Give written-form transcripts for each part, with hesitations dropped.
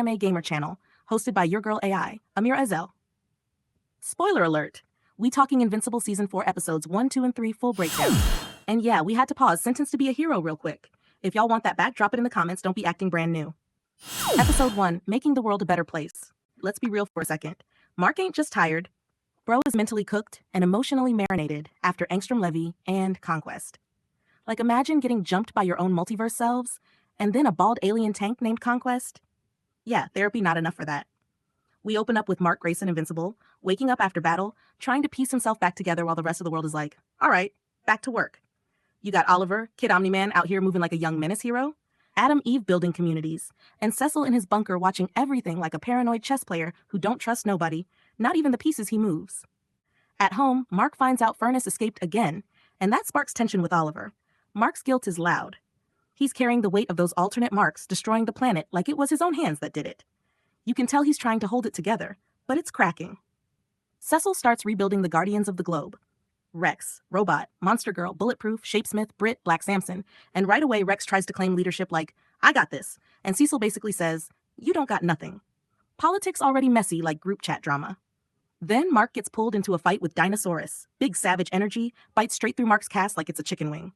anime gamer channel, hosted by your Girl A.I, Amira Izelle. Spoiler alert! We talking Invincible Season 4 episodes 1, 2, and 3 full breakdown. And yeah, we had to pause Sentence to be a Hero real quick. If y'all want that back, drop it in the comments, don't be acting brand new. Episode 1, Making the World a Better Place. Let's be real for a second. Mark ain't just tired. Bro is mentally cooked and emotionally marinated after Angstrom Levy and Conquest. Like imagine getting jumped by your own multiverse selves, and then a bald alien tank named Conquest? Yeah, therapy not enough for that. We open up with Mark Grayson Invincible, waking up after battle, trying to piece himself back together while the rest of the world is like, all right, back to work. You got Oliver, Kid Omni-Man out here moving like a young menace hero, Adam Eve building communities, and Cecil in his bunker watching everything like a paranoid chess player who don't trust nobody, not even the pieces he moves. At home, Mark finds out Furnace escaped again, and that sparks tension with Oliver. Mark's guilt is loud. He's carrying the weight of those alternate Marks destroying the planet like it was his own hands that did it. You can tell he's trying to hold it together, but it's cracking. Cecil starts rebuilding the Guardians of the Globe. Rex, Robot, Monster Girl, Bulletproof, Shapesmith, Brit, Black Samson, and right away Rex tries to claim leadership like, I got this, and Cecil basically says, you don't got nothing. Politics already messy like group chat drama. Then Mark gets pulled into a fight with Dinosaurus, big savage energy, bites straight through Mark's cast like it's a chicken wing.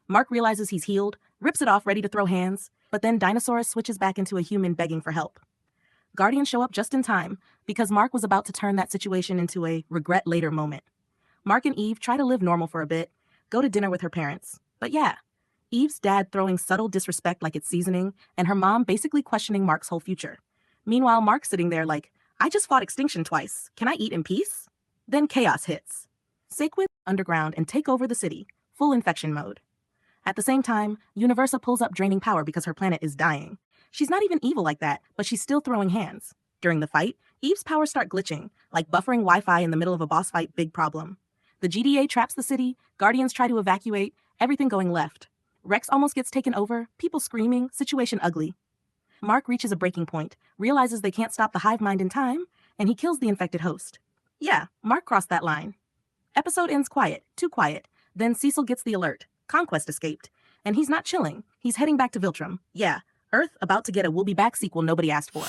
Mark realizes he's healed, rips it off ready to throw hands, but then Dinosaurus switches back into a human begging for help. Guardians show up just in time, because Mark was about to turn that situation into a regret later moment. Mark and Eve try to live normal for a bit, go to dinner with her parents. But yeah, Eve's dad throwing subtle disrespect like it's seasoning, and her mom basically questioning Mark's whole future. Meanwhile, Mark's sitting there like, I just fought extinction twice. Can I eat in peace? Then chaos hits. Sequid, underground, and take over the city, full infection mode. At the same time, Universa pulls up draining power because her planet is dying. She's not even evil like that, but she's still throwing hands. During the fight, Eve's powers start glitching, like buffering Wi-Fi in the middle of a boss fight, big problem. The GDA traps the city, Guardians try to evacuate, everything going left. Rex almost gets taken over, people screaming, situation ugly. Mark reaches a breaking point, realizes they can't stop the hive mind in time, and he kills the infected host. Yeah, Mark crossed that line. Episode ends quiet, too quiet. Then Cecil gets the alert. Conquest escaped. And he's not chilling. He's heading back to Viltrum. Yeah, Earth about to get a We'll Be Back sequel nobody asked for.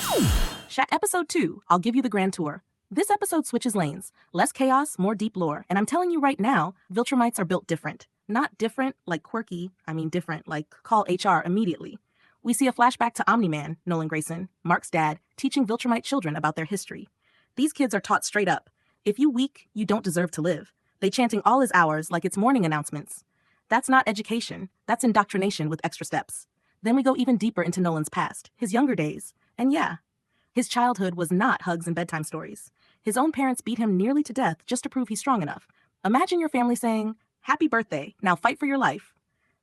Episode 2, I'll give you the grand tour. This episode switches lanes. Less chaos, more deep lore. And I'm telling you right now, Viltrumites are built different. Not different like quirky, I mean different like call HR immediately. We see a flashback to Omni-Man, Nolan Grayson, Mark's dad, teaching Viltrumite children about their history. These kids are taught straight up. If you weak, you don't deserve to live. They chanting all his hours like it's morning announcements. That's not education. That's indoctrination with extra steps. Then we go even deeper into Nolan's past, his younger days. And yeah, his childhood was not hugs and bedtime stories. His own parents beat him nearly to death just to prove he's strong enough. Imagine your family saying, happy birthday, now fight for your life.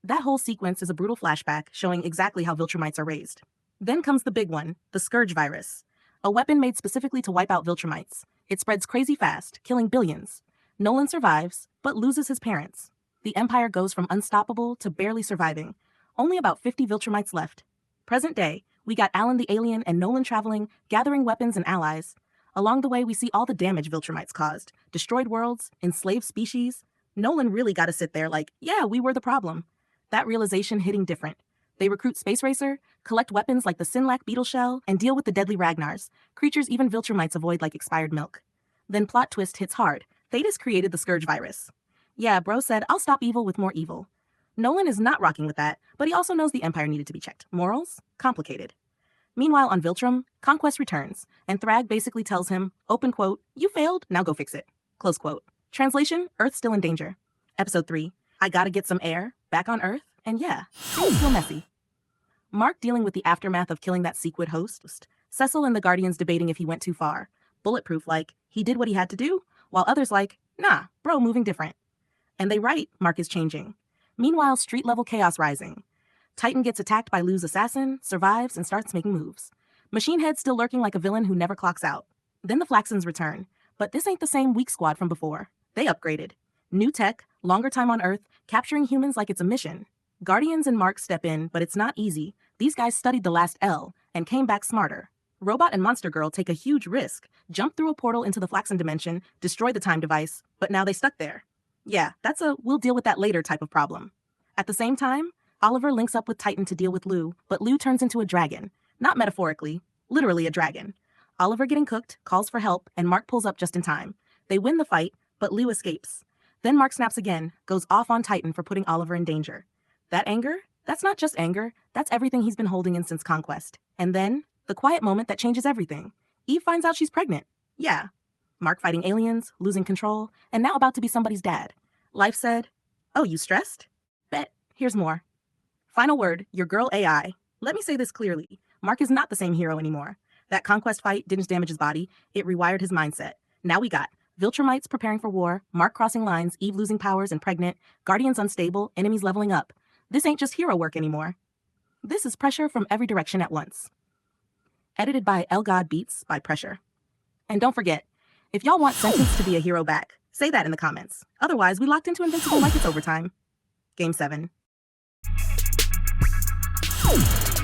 That whole sequence is a brutal flashback showing exactly how Viltrumites are raised. Then comes the big one, the Scourge virus. A weapon made specifically to wipe out Viltrumites. It spreads crazy fast, killing billions. Nolan survives, but loses his parents. The Empire goes from unstoppable to barely surviving. Only about 50 Viltrumites left. Present day, we got Alan the alien and Nolan traveling, gathering weapons and allies. Along the way, we see all the damage Viltrumites caused. Destroyed worlds, enslaved species. Nolan really got to sit there like, yeah, we were the problem. That realization hitting different. They recruit Space Racer, collect weapons like the Sinlac beetle shell, and deal with the deadly Ragnars, creatures even Viltrumites avoid like expired milk. Then plot twist hits hard. Thetis created the Scourge virus. Yeah, bro said, I'll stop evil with more evil. Nolan is not rocking with that, but he also knows the Empire needed to be checked. Morals? Complicated. Meanwhile, on Viltrum, Conquest returns, and Thrag basically tells him, open quote, you failed, now go fix it. Close quote. Translation, Earth's still in danger. Episode 3, I gotta get some air, back on Earth, and yeah, things feel messy. Mark dealing with the aftermath of killing that Sequid host, Cecil and the Guardians debating if he went too far. Bulletproof like, he did what he had to do, while others like, nah, bro moving different. And they right, Mark is changing. Meanwhile, street-level chaos rising. Titan gets attacked by Lou's assassin, survives, and starts making moves. Machine Head still lurking like a villain who never clocks out. Then the Flaxans return. But this ain't the same weak squad from before. They upgraded. New tech, longer time on Earth, capturing humans like it's a mission. Guardians and Mark step in, but it's not easy. These guys studied the last L and came back smarter. Robot and Monster Girl take a huge risk, jump through a portal into the Flaxan dimension, destroy the time device, but now they stuck there. Yeah, that's a we'll deal with that later type of problem. At the same time, Oliver links up with Titan to deal with Lou, but Lou turns into a dragon. Not metaphorically, Literally a dragon. Oliver getting cooked, calls for help, and Mark pulls up just in time. They win the fight, but Liu escapes. Then Mark snaps again, goes off on Titan for putting Oliver in danger. That anger? That's not just anger, that's everything he's been holding in since Conquest. And then, the quiet moment that changes everything. Eve finds out she's pregnant. Yeah. Mark fighting aliens, losing control, and now about to be somebody's dad. Life said, "Oh, you stressed? Bet. Here's more." Final word, your girl AI. Let me say this clearly. Mark is not the same hero anymore. That Conquest fight didn't damage his body, it rewired his mindset. Now we got Viltrumites preparing for war, Mark crossing lines, Eve losing powers and pregnant, Guardians unstable, enemies leveling up. This ain't just hero work anymore. This is pressure from every direction at once. Edited by El God Beats by Pressure. And don't forget, if y'all want Sentence to be a hero back, say that in the comments. Otherwise, we locked into Invincible like it's overtime. Game 7.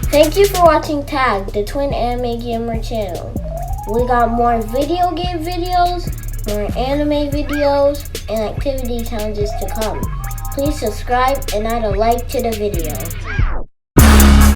Thank you for watching Tag, the Twin Anime Gamer channel. We got more video game videos, more anime videos, and activity challenges to come. Please subscribe and add a like to the video.